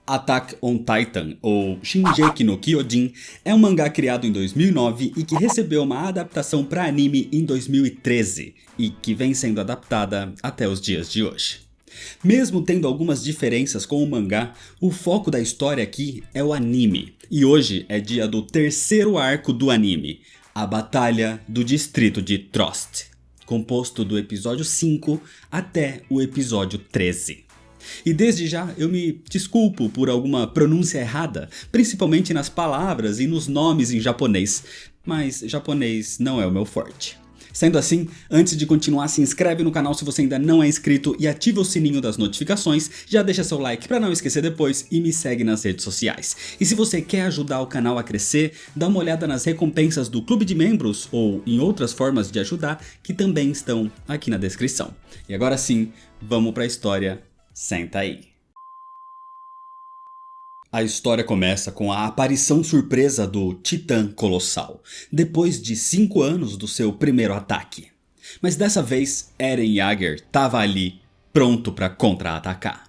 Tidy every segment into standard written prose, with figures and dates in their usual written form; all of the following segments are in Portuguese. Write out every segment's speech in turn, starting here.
Attack on Titan, ou Shingeki no Kyojin, é um mangá criado em 2009 e que recebeu uma adaptação para anime em 2013, e que vem sendo adaptada até os dias de hoje. Mesmo tendo algumas diferenças com o mangá, o foco da história aqui é o anime, e hoje é dia do terceiro arco do anime, a Batalha do Distrito de Trost, composto do episódio 5 até o episódio 13. E desde já eu me desculpo por alguma pronúncia errada, principalmente nas palavras e nos nomes em japonês, mas japonês não é o meu forte. Sendo assim, antes de continuar, se inscreve no canal se você ainda não é inscrito e ativa o sininho das notificações, já deixa seu like para não esquecer depois e me segue nas redes sociais. E se você quer ajudar o canal a crescer, dá uma olhada nas recompensas do clube de membros ou em outras formas de ajudar que também estão aqui na descrição. E agora sim, vamos para a história. Senta aí. A história começa com a aparição surpresa do Titã Colossal, depois de 5 anos do seu primeiro ataque. Mas dessa vez, Eren Yeager estava ali, pronto para contra-atacar.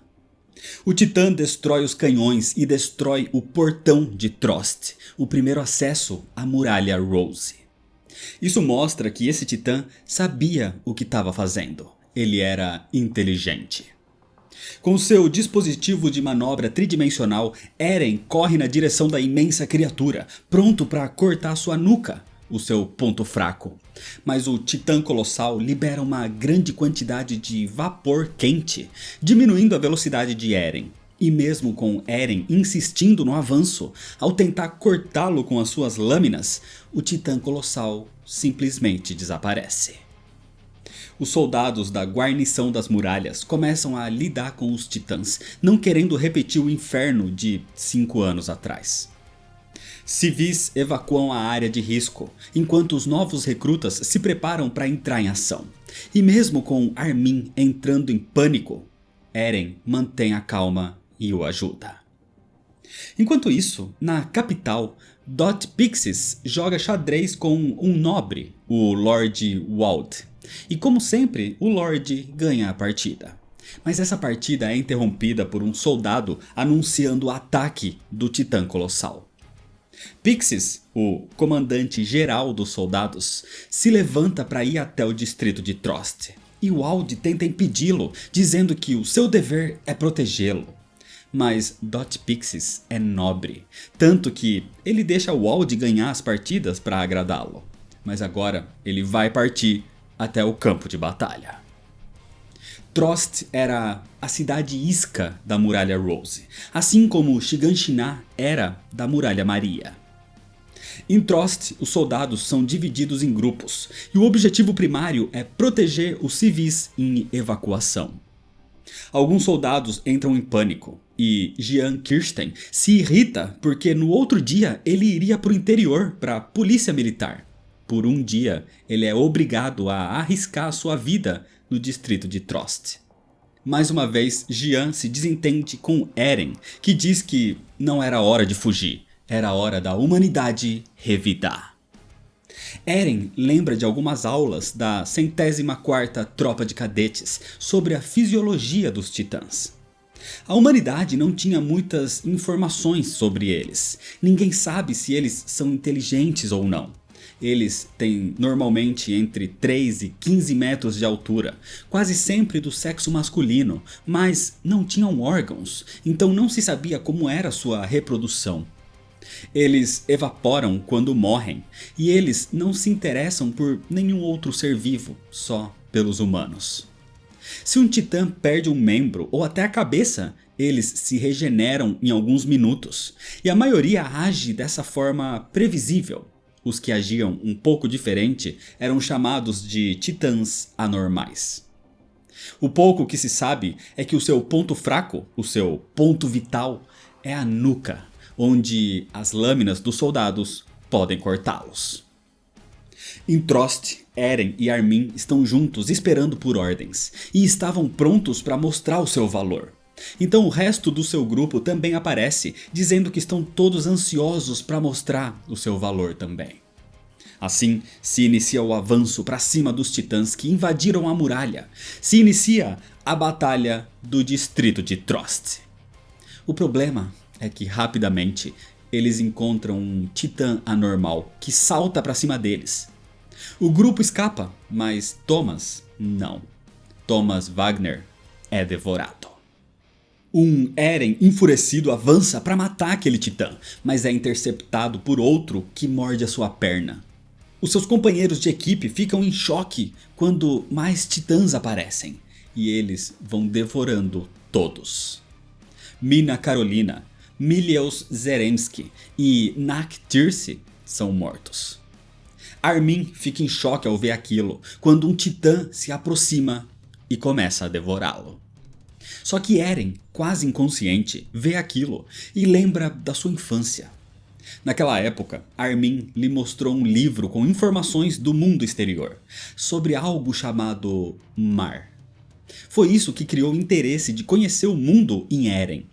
O Titã destrói os canhões e destrói o portão de Trost, o primeiro acesso à muralha Rose. Isso mostra que esse Titã sabia o que estava fazendo. Ele era inteligente. Com seu dispositivo de manobra tridimensional, Eren corre na direção da imensa criatura, pronto para cortar sua nuca, o seu ponto fraco. Mas o Titã Colossal libera uma grande quantidade de vapor quente, diminuindo a velocidade de Eren. E mesmo com Eren insistindo no avanço, ao tentar cortá-lo com as suas lâminas, o Titã Colossal simplesmente desaparece. Os soldados da guarnição das muralhas começam a lidar com os titãs, não querendo repetir o inferno de 5 anos atrás. Civis evacuam a área de risco, enquanto os novos recrutas se preparam para entrar em ação. E mesmo com Armin entrando em pânico, Eren mantém a calma e o ajuda. Enquanto isso, na capital, Dot Pixis joga xadrez com um nobre, o Lord Wald. E como sempre, o Lorde ganha a partida. Mas essa partida é interrompida por um soldado anunciando o ataque do Titã Colossal. Pixis, o comandante geral dos soldados, se levanta para ir até o distrito de Trost. E o Wald tenta impedi-lo, dizendo que o seu dever é protegê-lo. Mas Dot Pixis é nobre, tanto que ele deixa o Wald ganhar as partidas para agradá-lo. Mas agora ele vai partir até o campo de batalha. Trost era a cidade isca da muralha Rose, assim como Shiganshina era da muralha Maria. Em Trost, os soldados são divididos em grupos, e o objetivo primário é proteger os civis em evacuação. Alguns soldados entram em pânico, e Jian Kirsten se irrita porque no outro dia ele iria para o interior, para a polícia militar. Por um dia, ele é obrigado a arriscar sua vida no distrito de Trost. Mais uma vez, Jian se desentende com Eren, que diz que não era hora de fugir, era hora da humanidade revidar. Eren lembra de algumas aulas da 104ª Tropa de Cadetes sobre a fisiologia dos titãs. A humanidade não tinha muitas informações sobre eles, ninguém sabe se eles são inteligentes ou não. Eles têm normalmente entre 3 e 15 metros de altura, quase sempre do sexo masculino, mas não tinham órgãos, então não se sabia como era sua reprodução. Eles evaporam quando morrem, e eles não se interessam por nenhum outro ser vivo, só pelos humanos. Se um titã perde um membro ou até a cabeça, eles se regeneram em alguns minutos, e a maioria age dessa forma previsível. Os que agiam um pouco diferente eram chamados de titãs anormais. O pouco que se sabe é que o seu ponto fraco, o seu ponto vital, é a nuca, onde as lâminas dos soldados podem cortá-los. Em Trost, Eren e Armin estão juntos esperando por ordens, e estavam prontos para mostrar o seu valor. Então o resto do seu grupo também aparece, dizendo que estão todos ansiosos para mostrar o seu valor também. Assim, se inicia o avanço para cima dos titãs que invadiram a muralha. Se inicia a Batalha do Distrito de Trost. O problema é que rapidamente eles encontram um titã anormal que salta para cima deles. O grupo escapa, mas Thomas não. Thomas Wagner é devorado. Um Eren enfurecido avança para matar aquele titã, mas é interceptado por outro que morde a sua perna. Os seus companheiros de equipe ficam em choque quando mais titãs aparecem, e eles vão devorando todos. Mina Carolina, Milius Zeremski e Nak Tirce são mortos. Armin fica em choque ao ver aquilo, quando um titã se aproxima e começa a devorá-lo. Só que Eren, quase inconsciente, vê aquilo e lembra da sua infância. Naquela época, Armin lhe mostrou um livro com informações do mundo exterior, sobre algo chamado mar. Foi isso que criou o interesse de conhecer o mundo em Eren.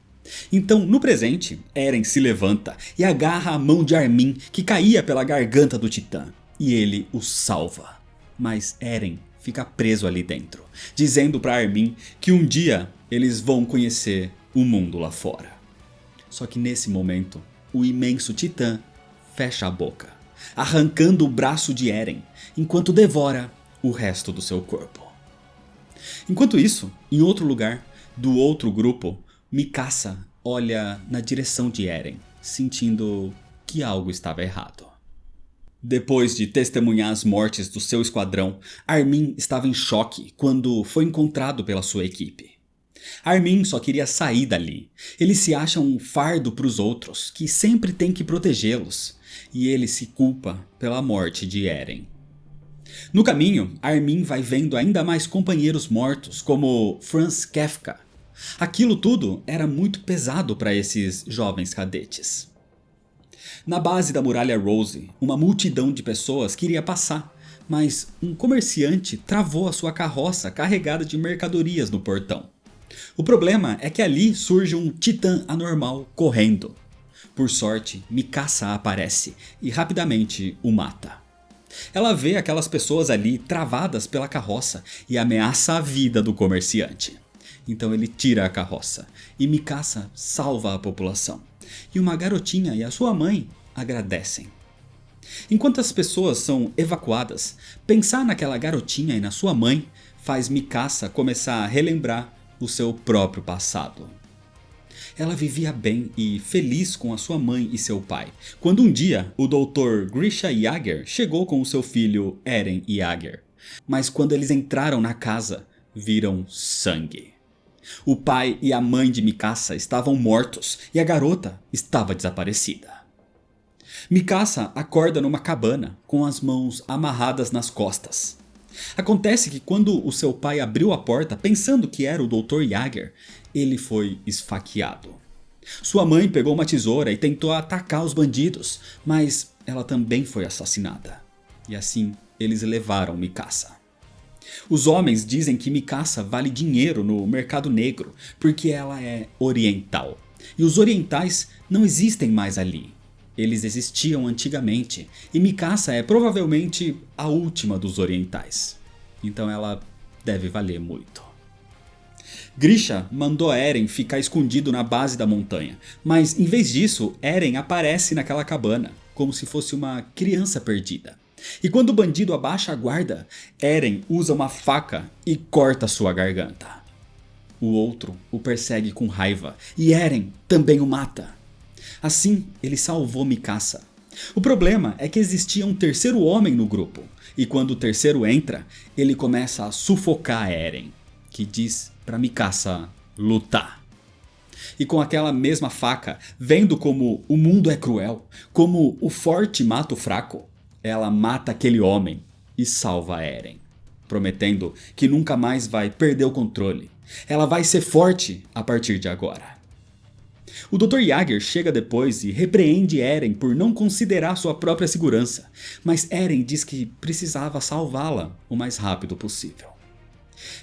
Então, no presente, Eren se levanta e agarra a mão de Armin, que caía pela garganta do titã, e ele o salva. Mas Eren fica preso ali dentro, dizendo para Armin que um dia eles vão conhecer o mundo lá fora. Só que nesse momento, o imenso titã fecha a boca, arrancando o braço de Eren, enquanto devora o resto do seu corpo. Enquanto isso, em outro lugar, do outro grupo, Mikasa olha na direção de Eren, sentindo que algo estava errado. Depois de testemunhar as mortes do seu esquadrão, Armin estava em choque quando foi encontrado pela sua equipe. Armin só queria sair dali. Ele se acha um fardo para os outros, que sempre tem que protegê-los, e ele se culpa pela morte de Eren. No caminho, Armin vai vendo ainda mais companheiros mortos, como Franz Kefka. Aquilo tudo era muito pesado para esses jovens cadetes. Na base da muralha Rose, uma multidão de pessoas queria passar, mas um comerciante travou a sua carroça carregada de mercadorias no portão. O problema é que ali surge um titã anormal correndo. Por sorte, Mikasa aparece e rapidamente o mata. Ela vê aquelas pessoas ali travadas pela carroça e ameaça a vida do comerciante. Então ele tira a carroça e Mikasa salva a população. E uma garotinha e a sua mãe agradecem. Enquanto as pessoas são evacuadas, pensar naquela garotinha e na sua mãe faz Mikasa começar a relembrar o seu próprio passado. Ela vivia bem e feliz com a sua mãe e seu pai, quando um dia o Dr. Grisha Jäger chegou com o seu filho Eren Jäger. Mas quando eles entraram na casa, viram sangue. O pai e a mãe de Mikasa estavam mortos e a garota estava desaparecida. Mikasa acorda numa cabana com as mãos amarradas nas costas. Acontece que quando o seu pai abriu a porta pensando que era o Dr. Jäger, ele foi esfaqueado. Sua mãe pegou uma tesoura e tentou atacar os bandidos, mas ela também foi assassinada. E assim eles levaram Mikasa. Os homens dizem que Mikasa vale dinheiro no mercado negro porque ela é oriental. E os orientais não existem mais ali. Eles existiam antigamente e Mikasa é provavelmente a última dos orientais. Então ela deve valer muito. Grisha mandou Eren ficar escondido na base da montanha, mas em vez disso, Eren aparece naquela cabana, como se fosse uma criança perdida. E quando o bandido abaixa a guarda, Eren usa uma faca e corta sua garganta. O outro o persegue com raiva e Eren também o mata. Assim, ele salvou Mikasa. O problema é que existia um terceiro homem no grupo, e quando o terceiro entra, ele começa a sufocar Eren, que diz para Mikasa lutar. E com aquela mesma faca, vendo como o mundo é cruel, como o forte mata o fraco, ela mata aquele homem e salva Eren, prometendo que nunca mais vai perder o controle. Ela vai ser forte a partir de agora. O Dr. Jäger chega depois e repreende Eren por não considerar sua própria segurança, mas Eren diz que precisava salvá-la o mais rápido possível.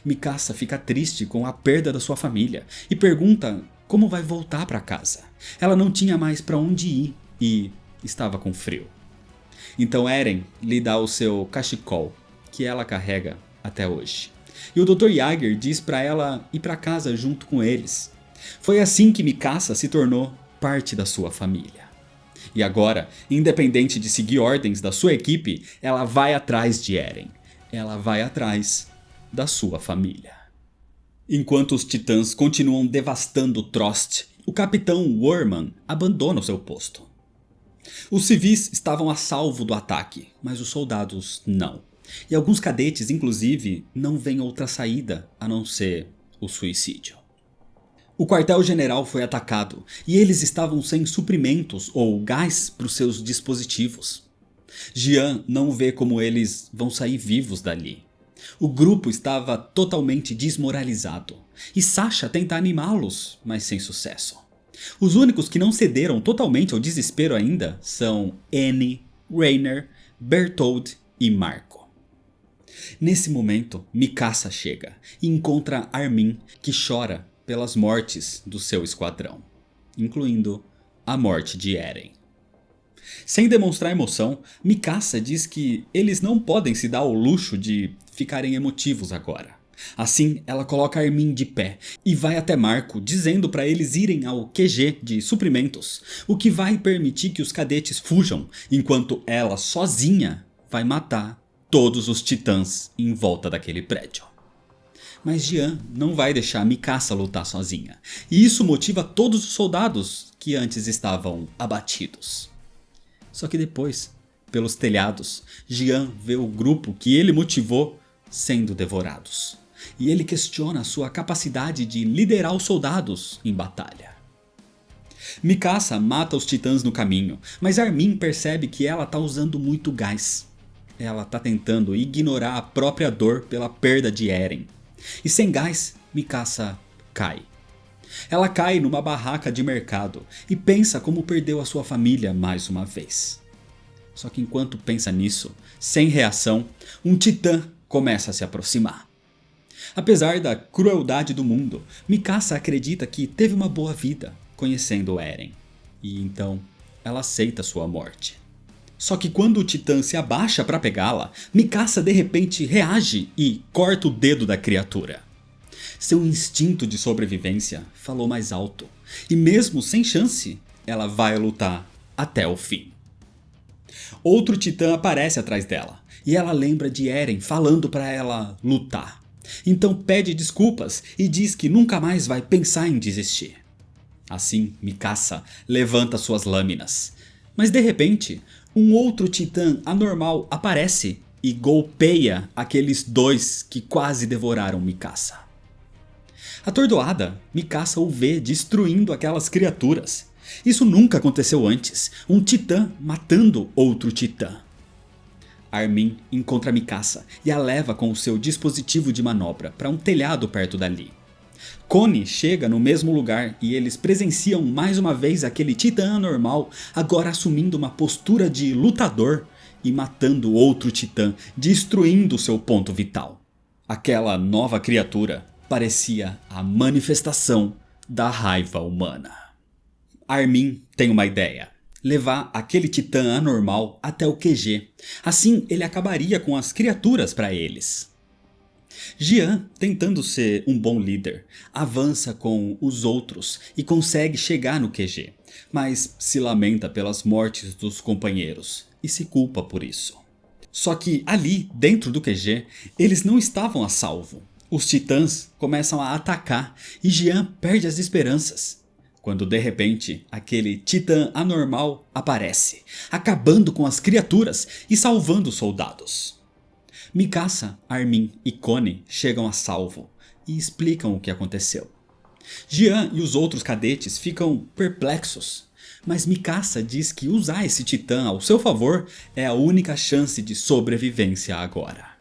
Mikasa fica triste com a perda da sua família e pergunta como vai voltar para casa. Ela não tinha mais para onde ir e estava com frio. Então Eren lhe dá o seu cachecol, que ela carrega até hoje. E o Dr. Jäger diz para ela ir para casa junto com eles. Foi assim que Mikasa se tornou parte da sua família. E agora, independente de seguir ordens da sua equipe, ela vai atrás de Eren. Ela vai atrás da sua família. Enquanto os titãs continuam devastando Trost, o capitão Worman abandona o seu posto. Os civis estavam a salvo do ataque, mas os soldados não. E alguns cadetes, inclusive, não veem outra saída a não ser o suicídio. O quartel-general foi atacado e eles estavam sem suprimentos ou gás para os seus dispositivos. Jian não vê como eles vão sair vivos dali. O grupo estava totalmente desmoralizado e Sasha tenta animá-los, mas sem sucesso. Os únicos que não cederam totalmente ao desespero ainda são Annie, Reiner, Bertholdt e Marco. Nesse momento, Mikasa chega e encontra Armin, que chora pelas mortes do seu esquadrão, incluindo a morte de Eren. Sem demonstrar emoção, Mikasa diz que eles não podem se dar o luxo de ficarem emotivos agora. Assim, ela coloca Armin de pé e vai até Marco, dizendo para eles irem ao QG de suprimentos, o que vai permitir que os cadetes fujam, enquanto ela sozinha vai matar todos os titãs em volta daquele prédio. Mas Jian não vai deixar Mikasa lutar sozinha, e isso motiva todos os soldados que antes estavam abatidos. Só que depois, pelos telhados, Jian vê o grupo que ele motivou sendo devorados. E ele questiona a sua capacidade de liderar os soldados em batalha. Mikasa mata os titãs no caminho, mas Armin percebe que ela está usando muito gás. Ela está tentando ignorar a própria dor pela perda de Eren. E sem gás, Mikasa cai. Ela cai numa barraca de mercado e pensa como perdeu a sua família mais uma vez. Só que enquanto pensa nisso, sem reação, um titã começa a se aproximar. Apesar da crueldade do mundo, Mikasa acredita que teve uma boa vida conhecendo Eren. E então ela aceita sua morte. Só que quando o titã se abaixa para pegá-la, Mikasa de repente reage e corta o dedo da criatura. Seu instinto de sobrevivência falou mais alto. E mesmo sem chance, ela vai lutar até o fim. Outro titã aparece atrás dela. E ela lembra de Eren falando para ela lutar. Então pede desculpas e diz que nunca mais vai pensar em desistir. Assim, Mikasa levanta suas lâminas. Mas de repente, um outro titã anormal aparece e golpeia aqueles dois que quase devoraram Mikasa. Atordoada, Mikasa o vê destruindo aquelas criaturas. Isso nunca aconteceu antes, um titã matando outro titã. Armin encontra Mikasa e a leva com o seu dispositivo de manobra para um telhado perto dali. Connie chega no mesmo lugar e eles presenciam mais uma vez aquele titã anormal, agora assumindo uma postura de lutador e matando outro titã, destruindo seu ponto vital. Aquela nova criatura parecia a manifestação da raiva humana. Armin tem uma ideia: levar aquele titã anormal até o QG. Assim ele acabaria com as criaturas para eles. Jian, tentando ser um bom líder, avança com os outros e consegue chegar no QG, mas se lamenta pelas mortes dos companheiros e se culpa por isso. Só que ali, dentro do QG, eles não estavam a salvo. Os titãs começam a atacar e Jian perde as esperanças. Quando de repente aquele titã anormal aparece, acabando com as criaturas e salvando os soldados. Mikasa, Armin e Connie chegam a salvo e explicam o que aconteceu. Jian e os outros cadetes ficam perplexos, mas Mikasa diz que usar esse titã ao seu favor é a única chance de sobrevivência agora.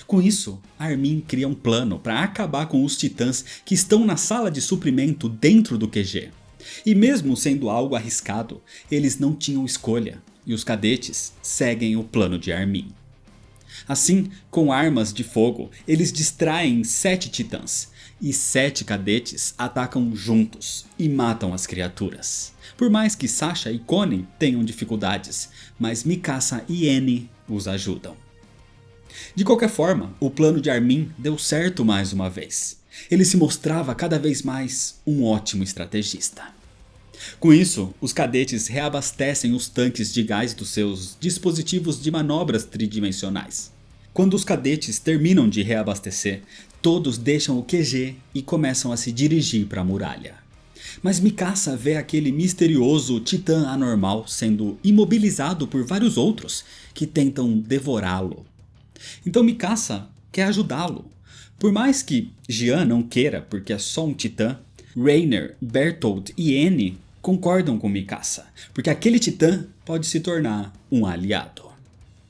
Com isso, Armin cria um plano para acabar com os titãs que estão na sala de suprimento dentro do QG. E mesmo sendo algo arriscado, eles não tinham escolha, e os cadetes seguem o plano de Armin. Assim, com armas de fogo, eles distraem 7 titãs, e 7 cadetes atacam juntos e matam as criaturas. Por mais que Sasha e Connie tenham dificuldades, mas Mikasa e Annie os ajudam. De qualquer forma, o plano de Armin deu certo mais uma vez. Ele se mostrava cada vez mais um ótimo estrategista. Com isso, os cadetes reabastecem os tanques de gás dos seus dispositivos de manobras tridimensionais. Quando os cadetes terminam de reabastecer, todos deixam o QG e começam a se dirigir para a muralha. Mas Mikasa vê aquele misterioso titã anormal sendo imobilizado por vários outros que tentam devorá-lo. Então Mikasa quer ajudá-lo. Por mais que Jean não queira, porque é só um titã, Reiner, Bertolt e N concordam com Mikasa, porque aquele titã pode se tornar um aliado.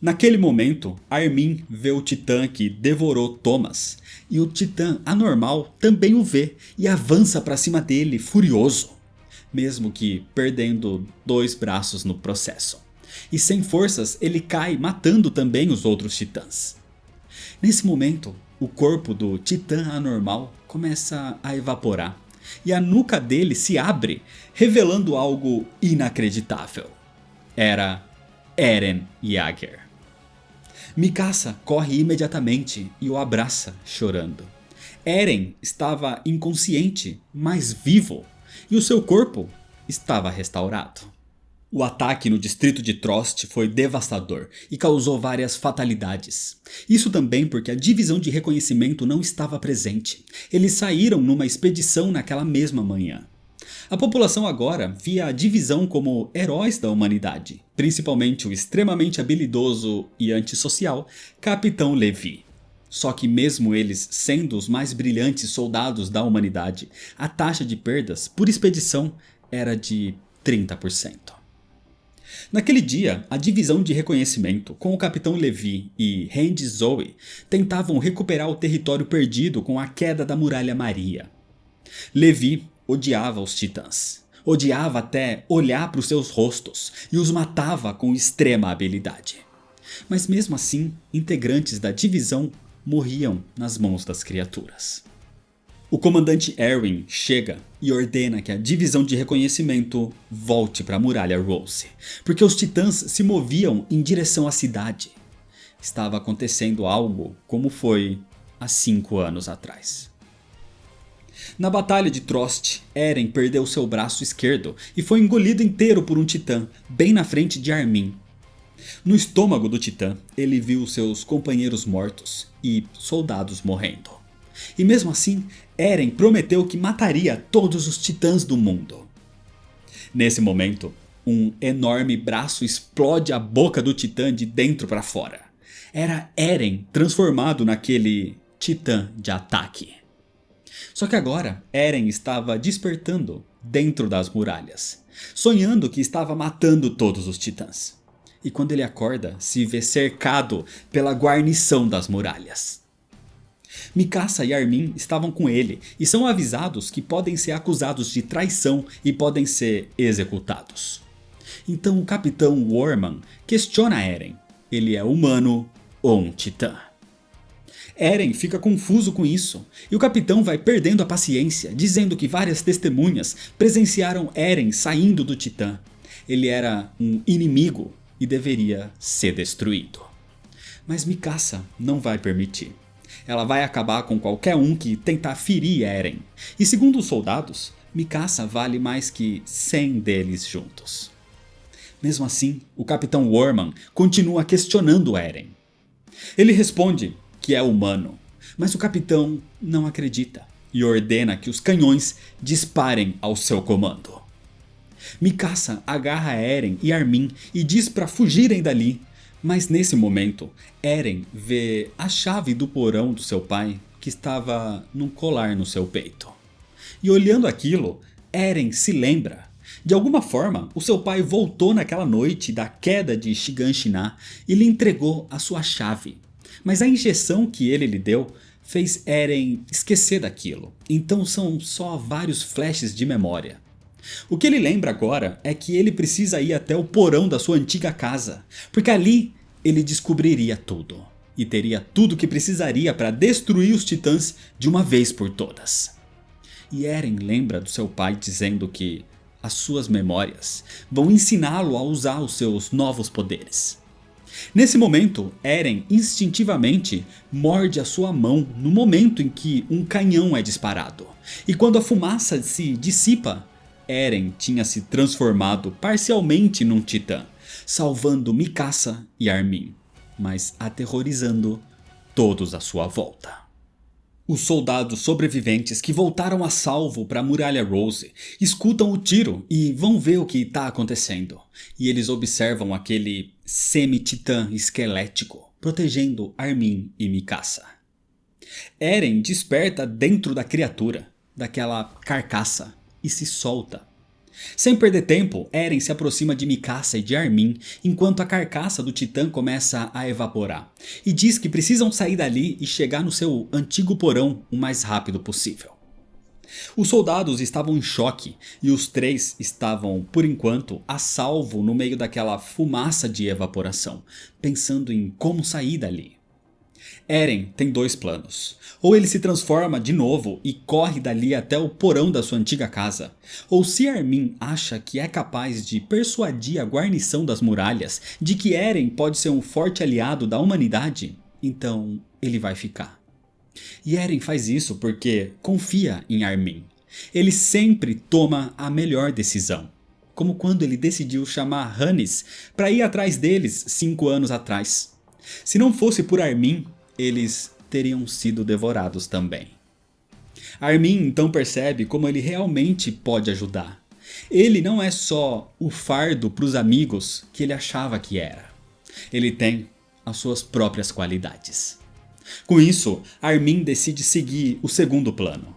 Naquele momento, Armin vê o titã que devorou Thomas, e o titã anormal também o vê e avança para cima dele furioso, mesmo que perdendo 2 braços no processo. E sem forças ele cai matando também os outros titãs. Nesse momento, o corpo do titã anormal começa a evaporar e a nuca dele se abre, revelando algo inacreditável. Era Eren Yeager. Mikasa corre imediatamente e o abraça, chorando. Eren estava inconsciente, mas vivo, e o seu corpo estava restaurado. O ataque no distrito de Trost foi devastador e causou várias fatalidades. Isso também porque a divisão de reconhecimento não estava presente. Eles saíram numa expedição naquela mesma manhã. A população agora via a divisão como heróis da humanidade, principalmente o extremamente habilidoso e antissocial Capitão Levi. Só que mesmo eles sendo os mais brilhantes soldados da humanidade, a taxa de perdas por expedição era de 30%. Naquele dia, a divisão de reconhecimento com o Capitão Levi e Randy Zoe tentavam recuperar o território perdido com a queda da Muralha Maria. Levi odiava os titãs. Odiava até olhar para os seus rostos e os matava com extrema habilidade. Mas mesmo assim, integrantes da divisão morriam nas mãos das criaturas. O comandante Erwin chega e ordena que a divisão de reconhecimento volte para a Muralha Rose, porque os titãs se moviam em direção à cidade. Estava acontecendo algo como foi há 5 anos atrás. Na batalha de Trost, Eren perdeu seu braço esquerdo e foi engolido inteiro por um titã, bem na frente de Armin. No estômago do titã, ele viu seus companheiros mortos e soldados morrendo. E mesmo assim, Eren prometeu que mataria todos os titãs do mundo. Nesse momento, um enorme braço explode a boca do titã de dentro para fora. Era Eren transformado naquele titã de ataque. Só que agora, Eren estava despertando dentro das muralhas, sonhando que estava matando todos os titãs. E quando ele acorda, se vê cercado pela guarnição das muralhas. Mikasa e Armin estavam com ele e são avisados que podem ser acusados de traição e podem ser executados. Então o Capitão Worman questiona Eren. Ele é humano ou um titã? Eren fica confuso com isso e o capitão vai perdendo a paciência, dizendo que várias testemunhas presenciaram Eren saindo do titã. Ele era um inimigo e deveria ser destruído. Mas Mikasa não vai permitir. Ela vai acabar com qualquer um que tentar ferir Eren. E segundo os soldados, Mikasa vale mais que 100 deles juntos. Mesmo assim, o Capitão Worman continua questionando Eren. Ele responde que é humano, mas o capitão não acredita e ordena que os canhões disparem ao seu comando. Mikasa agarra Eren e Armin e diz para fugirem dali. Mas nesse momento, Eren vê a chave do porão do seu pai que estava num colar no seu peito. E olhando aquilo, Eren se lembra. De alguma forma, o seu pai voltou naquela noite da queda de Shiganshina e lhe entregou a sua chave. Mas a injeção que ele lhe deu fez Eren esquecer daquilo. Então são só vários flashes de memória. O que ele lembra agora é que ele precisa ir até o porão da sua antiga casa, porque ali ele descobriria tudo e teria tudo o que precisaria para destruir os titãs de uma vez por todas. E Eren lembra do seu pai dizendo que as suas memórias vão ensiná-lo a usar os seus novos poderes. Nesse momento, Eren instintivamente morde a sua mão no momento em que um canhão é disparado. E quando a fumaça se dissipa, Eren tinha se transformado parcialmente num titã, salvando Mikasa e Armin, mas aterrorizando todos à sua volta. Os soldados sobreviventes que voltaram a salvo para a Muralha Rose escutam o tiro e vão ver o que está acontecendo. E eles observam aquele semi-titã esquelético protegendo Armin e Mikasa. Eren desperta dentro da criatura, daquela carcaça, e se solta. Sem perder tempo, Eren se aproxima de Mikasa e de Armin enquanto a carcaça do titã começa a evaporar e diz que precisam sair dali e chegar no seu antigo porão o mais rápido possível. Os soldados estavam em choque e os três estavam, por enquanto, a salvo no meio daquela fumaça de evaporação, pensando em como sair dali. Eren tem dois planos. Ou ele se transforma de novo e corre dali até o porão da sua antiga casa. Ou se Armin acha que é capaz de persuadir a guarnição das muralhas de que Eren pode ser um forte aliado da humanidade, então ele vai ficar. E Eren faz isso porque confia em Armin. Ele sempre toma a melhor decisão. Como quando ele decidiu chamar Hannes para ir atrás deles 5 anos atrás. Se não fosse por Armin, eles teriam sido devorados também. Armin então percebe como ele realmente pode ajudar. Ele não é só o fardo para os amigos que ele achava que era. Ele tem as suas próprias qualidades. Com isso, Armin decide seguir o segundo plano.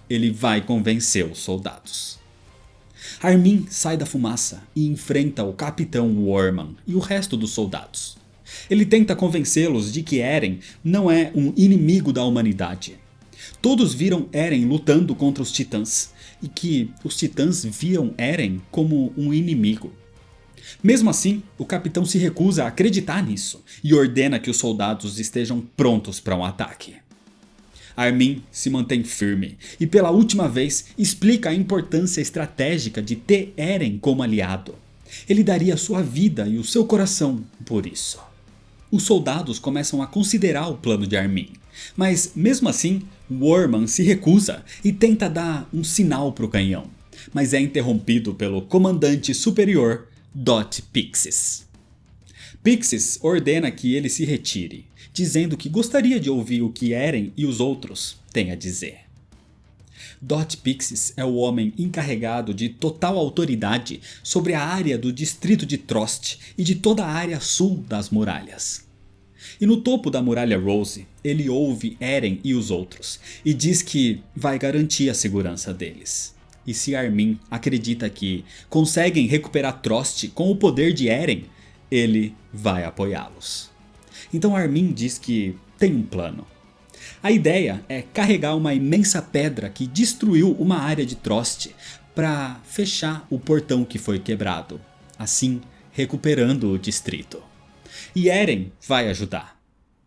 Ele vai convencer os soldados. Armin sai da fumaça e enfrenta o Capitão Worman e o resto dos soldados. Ele tenta convencê-los de que Eren não é um inimigo da humanidade. Todos viram Eren lutando contra os titãs e que os titãs viam Eren como um inimigo. Mesmo assim, o capitão se recusa a acreditar nisso e ordena que os soldados estejam prontos para um ataque. Armin se mantém firme e pela última vez explica a importância estratégica de ter Eren como aliado. Ele daria sua vida e o seu coração por isso. Os soldados começam a considerar o plano de Armin, mas mesmo assim, Worman se recusa e tenta dar um sinal para o canhão, mas é interrompido pelo comandante superior, Dot Pixis. Pixis ordena que ele se retire, dizendo que gostaria de ouvir o que Eren e os outros têm a dizer. Dot Pixis é o homem encarregado de total autoridade sobre a área do distrito de Trost e de toda a área sul das muralhas. E no topo da Muralha Rose, ele ouve Eren e os outros e diz que vai garantir a segurança deles. E se Armin acredita que conseguem recuperar Trost com o poder de Eren, ele vai apoiá-los. Então Armin diz que tem um plano. A ideia é carregar uma imensa pedra que destruiu uma área de Trost para fechar o portão que foi quebrado, assim recuperando o distrito. E Eren vai ajudar,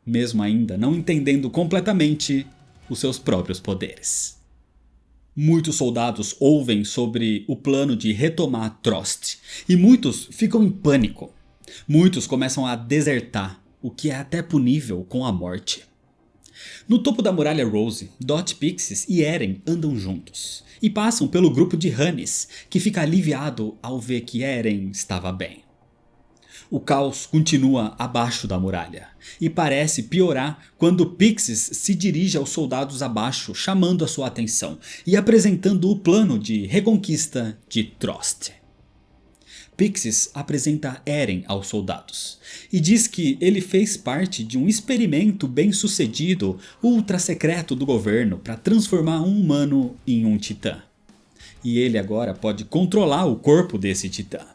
mesmo ainda não entendendo completamente os seus próprios poderes. Muitos soldados ouvem sobre o plano de retomar Trost e muitos ficam em pânico. Muitos começam a desertar, o que é até punível com a morte. No topo da Muralha Rose, Dot Pixis e Eren andam juntos e passam pelo grupo de Hannes, que fica aliviado ao ver que Eren estava bem. O caos continua abaixo da muralha e parece piorar quando Pixis se dirige aos soldados abaixo, chamando a sua atenção e apresentando o plano de reconquista de Trost. Pixis apresenta Eren aos soldados e diz que ele fez parte de um experimento bem sucedido ultra secreto do governo para transformar um humano em um titã. E ele agora pode controlar o corpo desse titã.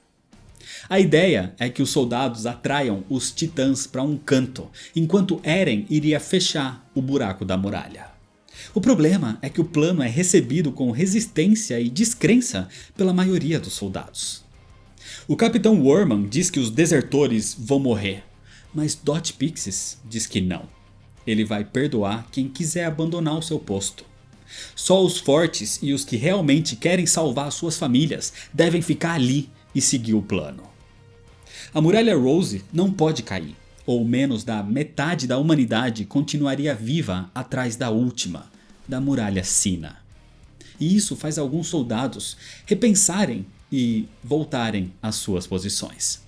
A ideia é que os soldados atraiam os titãs para um canto, enquanto Eren iria fechar o buraco da muralha. O problema é que o plano é recebido com resistência e descrença pela maioria dos soldados. O Capitão Worman diz que os desertores vão morrer, mas Dot Pixis diz que não. Ele vai perdoar quem quiser abandonar o seu posto. Só os fortes e os que realmente querem salvar suas famílias devem ficar ali e seguir o plano. A Muralha Rose não pode cair, ou menos da metade da humanidade continuaria viva atrás da última, da muralha Sina. E isso faz alguns soldados repensarem e voltarem às suas posições.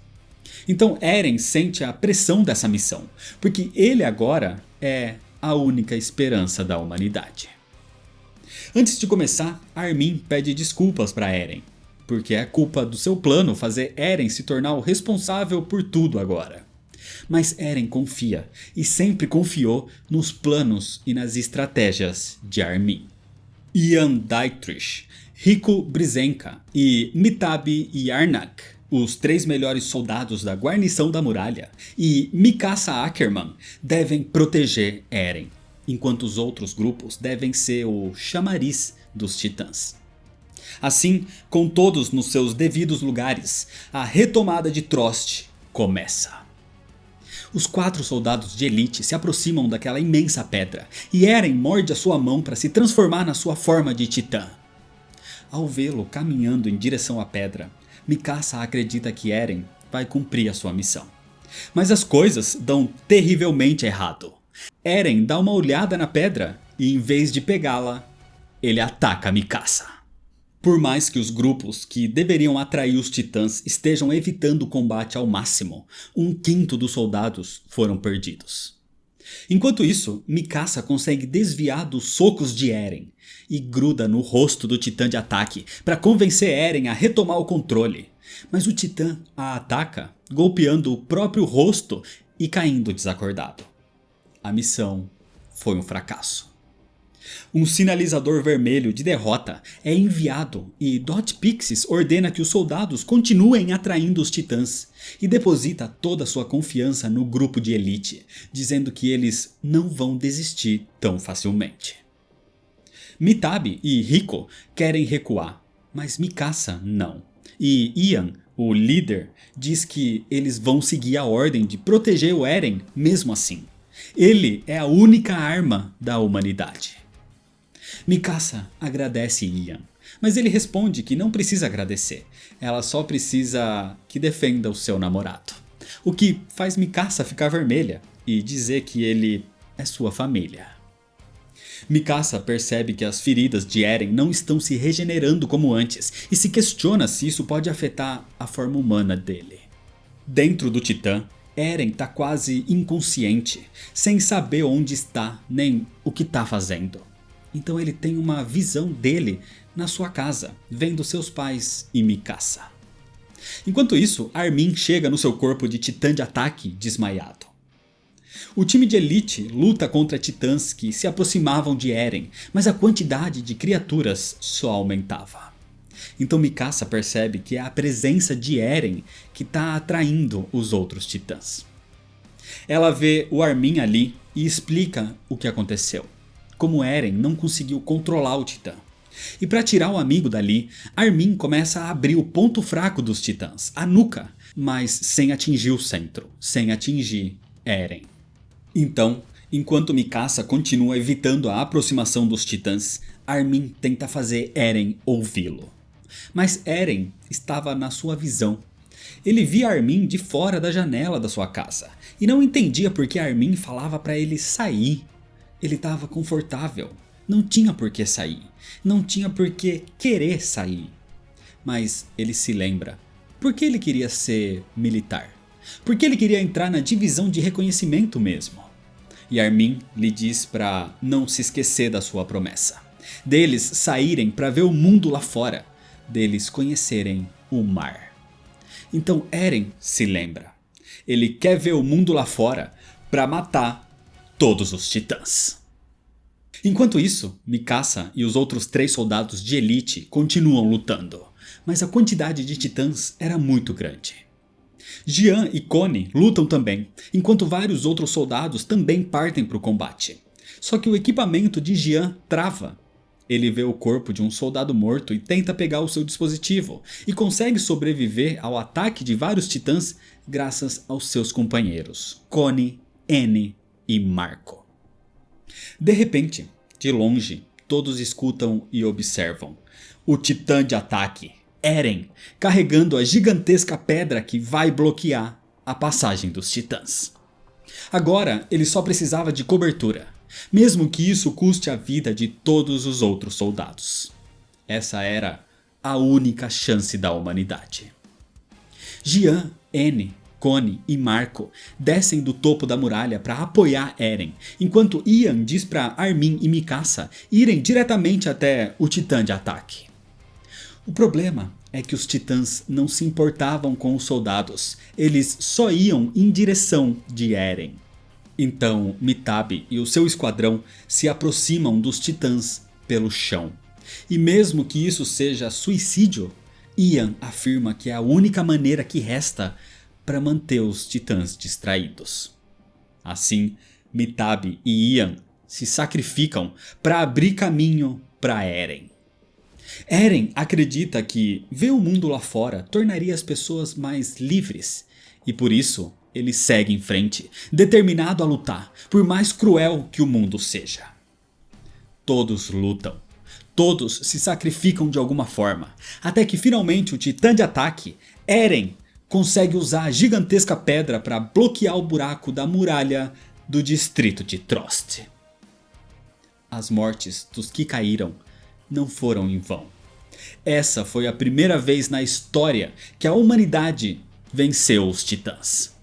Então Eren sente a pressão dessa missão, porque ele agora é a única esperança da humanidade. Antes de começar, Armin pede desculpas para Eren, porque é culpa do seu plano fazer Eren se tornar o responsável por tudo agora. Mas Eren confia, e sempre confiou nos planos e nas estratégias de Armin. Ian Dietrich, Rico Brizenka e Mitabi Yarnak, os 3 melhores soldados da guarnição da muralha, e Mikasa Ackerman devem proteger Eren, enquanto os outros grupos devem ser o chamariz dos titãs. Assim, com todos nos seus devidos lugares, a retomada de Trost começa. Os 4 soldados de elite se aproximam daquela imensa pedra e Eren morde a sua mão para se transformar na sua forma de titã. Ao vê-lo caminhando em direção à pedra, Mikasa acredita que Eren vai cumprir a sua missão. Mas as coisas dão terrivelmente errado. Eren dá uma olhada na pedra e, em vez de pegá-la, ele ataca Mikasa. Por mais que os grupos que deveriam atrair os titãs estejam evitando o combate ao máximo, 1/5 dos soldados foram perdidos. Enquanto isso, Mikasa consegue desviar dos socos de Eren e gruda no rosto do titã de ataque para convencer Eren a retomar o controle. Mas o titã a ataca, golpeando o próprio rosto e caindo desacordado. A missão foi um fracasso. Um sinalizador vermelho de derrota é enviado e Dot Pixis ordena que os soldados continuem atraindo os titãs e deposita toda a sua confiança no grupo de elite, dizendo que eles não vão desistir tão facilmente. Mitabi e Rico querem recuar, mas Mikasa não. E Ian, o líder, diz que eles vão seguir a ordem de proteger o Eren mesmo assim. Ele é a única arma da humanidade. Mikasa agradece Ian, mas ele responde que não precisa agradecer, ela só precisa que defenda o seu namorado. O que faz Mikasa ficar vermelha e dizer que ele é sua família. Mikasa percebe que as feridas de Eren não estão se regenerando como antes e se questiona se isso pode afetar a forma humana dele. Dentro do Titã, Eren está quase inconsciente, sem saber onde está nem o que está fazendo. Então ele tem uma visão dele na sua casa, vendo seus pais e Mikasa. Enquanto isso, Armin chega no seu corpo de titã de ataque desmaiado. O time de elite luta contra titãs que se aproximavam de Eren, mas a quantidade de criaturas só aumentava. Então Mikasa percebe que é a presença de Eren que está atraindo os outros titãs. Ela vê o Armin ali e explica o que aconteceu. Como Eren não conseguiu controlar o titã. E para tirar o amigo dali, Armin começa a abrir o ponto fraco dos titãs, a nuca, mas sem atingir o centro, sem atingir Eren. Então, enquanto Mikasa continua evitando a aproximação dos titãs, Armin tenta fazer Eren ouvi-lo. Mas Eren estava na sua visão. Ele via Armin de fora da janela da sua casa e não entendia por que Armin falava para ele sair. Ele estava confortável, não tinha por que sair, não tinha por que querer sair. Mas ele se lembra, por que ele queria ser militar? Por que ele queria entrar na divisão de reconhecimento mesmo? E Armin lhe diz para não se esquecer da sua promessa, deles saírem para ver o mundo lá fora, deles conhecerem o mar. Então Eren se lembra, ele quer ver o mundo lá fora para matar todos os titãs. Enquanto isso, Mikasa e os outros 3 soldados de elite continuam lutando, mas a quantidade de titãs era muito grande. Jian e Connie lutam também, enquanto vários outros soldados também partem para o combate. Só que o equipamento de Jian trava. Ele vê o corpo de um soldado morto e tenta pegar o seu dispositivo, e consegue sobreviver ao ataque de vários titãs graças aos seus companheiros, Connie, N e Marco. De repente, de longe, todos escutam e observam o titã de ataque, Eren, carregando a gigantesca pedra que vai bloquear a passagem dos titãs. Agora ele só precisava de cobertura, mesmo que isso custe a vida de todos os outros soldados. Essa era a única chance da humanidade. Jian, N, Connie e Marco descem do topo da muralha para apoiar Eren, enquanto Ian diz para Armin e Mikasa irem diretamente até o titã de ataque. O problema é que os titãs não se importavam com os soldados, eles só iam em direção de Eren. Então Mitabi e o seu esquadrão se aproximam dos titãs pelo chão. E mesmo que isso seja suicídio, Ian afirma que é a única maneira que resta para manter os titãs distraídos. Assim, Mitabi e Ian se sacrificam para abrir caminho para Eren. Eren acredita que ver o mundo lá fora tornaria as pessoas mais livres, e por isso ele segue em frente, determinado a lutar, por mais cruel que o mundo seja. Todos lutam, todos se sacrificam de alguma forma, até que finalmente o titã de ataque, Eren, consegue usar a gigantesca pedra para bloquear o buraco da muralha do distrito de Trost. As mortes dos que caíram não foram em vão. Essa foi a primeira vez na história que a humanidade venceu os titãs.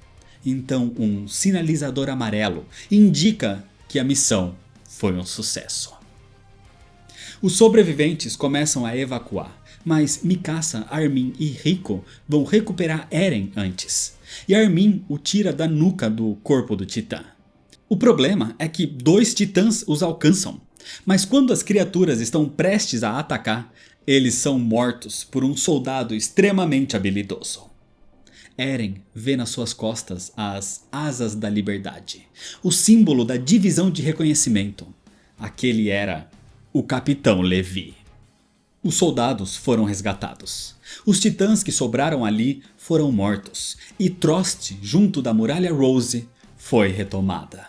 Então um sinalizador amarelo indica que a missão foi um sucesso. Os sobreviventes começam a evacuar, mas Mikasa, Armin e Rico vão recuperar Eren antes. E Armin o tira da nuca do corpo do titã. O problema é que 2 titãs os alcançam, mas quando as criaturas estão prestes a atacar, eles são mortos por um soldado extremamente habilidoso. Eren vê nas suas costas as asas da liberdade, o símbolo da divisão de reconhecimento. Aquele era o Capitão Levi. Os soldados foram resgatados. Os titãs que sobraram ali foram mortos, e Trost, junto da Muralha Rose, foi retomada.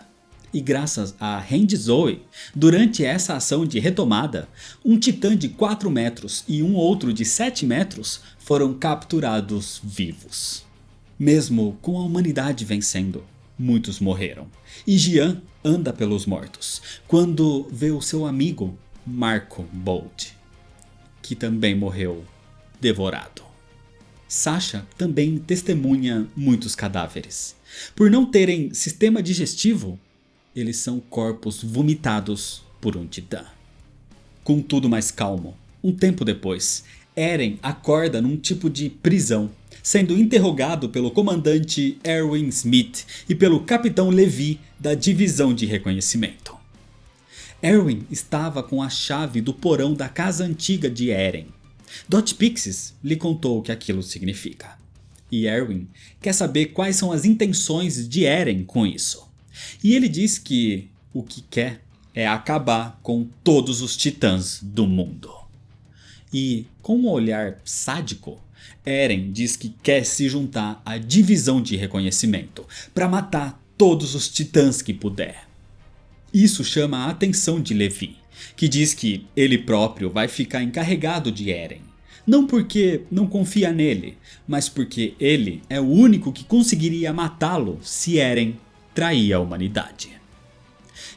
E graças a Hand Zoe, durante essa ação de retomada, um titã de 4 metros e um outro de 7 metros foram capturados vivos. Mesmo com a humanidade vencendo, muitos morreram. E Jian anda pelos mortos, quando vê o seu amigo Marco Bolt, que também morreu devorado. Sasha também testemunha muitos cadáveres. Por não terem sistema digestivo, eles são corpos vomitados por um titã. Com tudo mais calmo, um tempo depois, Eren acorda num tipo de prisão, sendo interrogado pelo comandante Erwin Smith e pelo capitão Levi da divisão de reconhecimento. Erwin estava com a chave do porão da casa antiga de Eren. Dot Pixis lhe contou o que aquilo significa. E Erwin quer saber quais são as intenções de Eren com isso. E ele diz que o que quer é acabar com todos os titãs do mundo. E com um olhar sádico, Eren diz que quer se juntar à divisão de reconhecimento para matar todos os titãs que puder. Isso chama a atenção de Levi, que diz que ele próprio vai ficar encarregado de Eren. Não porque não confia nele, mas porque ele é o único que conseguiria matá-lo se Eren trair a humanidade.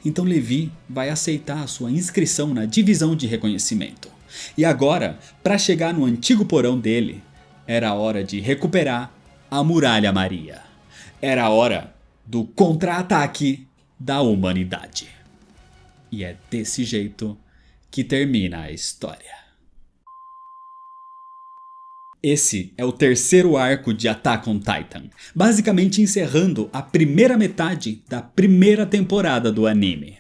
Então Levi vai aceitar a sua inscrição na divisão de reconhecimento. E agora, para chegar no antigo porão dele, era hora de recuperar a Muralha Maria. Era hora do contra-ataque da humanidade. E é desse jeito que termina a história. Esse é o terceiro arco de Attack on Titan, basicamente encerrando a primeira metade da primeira temporada do anime.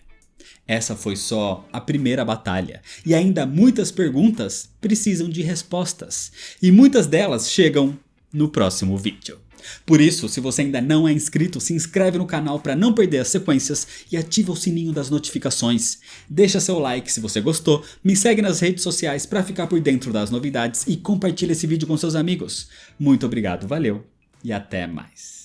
Essa foi só a primeira batalha, e ainda muitas perguntas precisam de respostas, e muitas delas chegam no próximo vídeo. Por isso, se você ainda não é inscrito, se inscreve no canal para não perder as sequências e ativa o sininho das notificações. Deixa seu like se você gostou, me segue nas redes sociais para ficar por dentro das novidades e compartilha esse vídeo com seus amigos. Muito obrigado, valeu e até mais.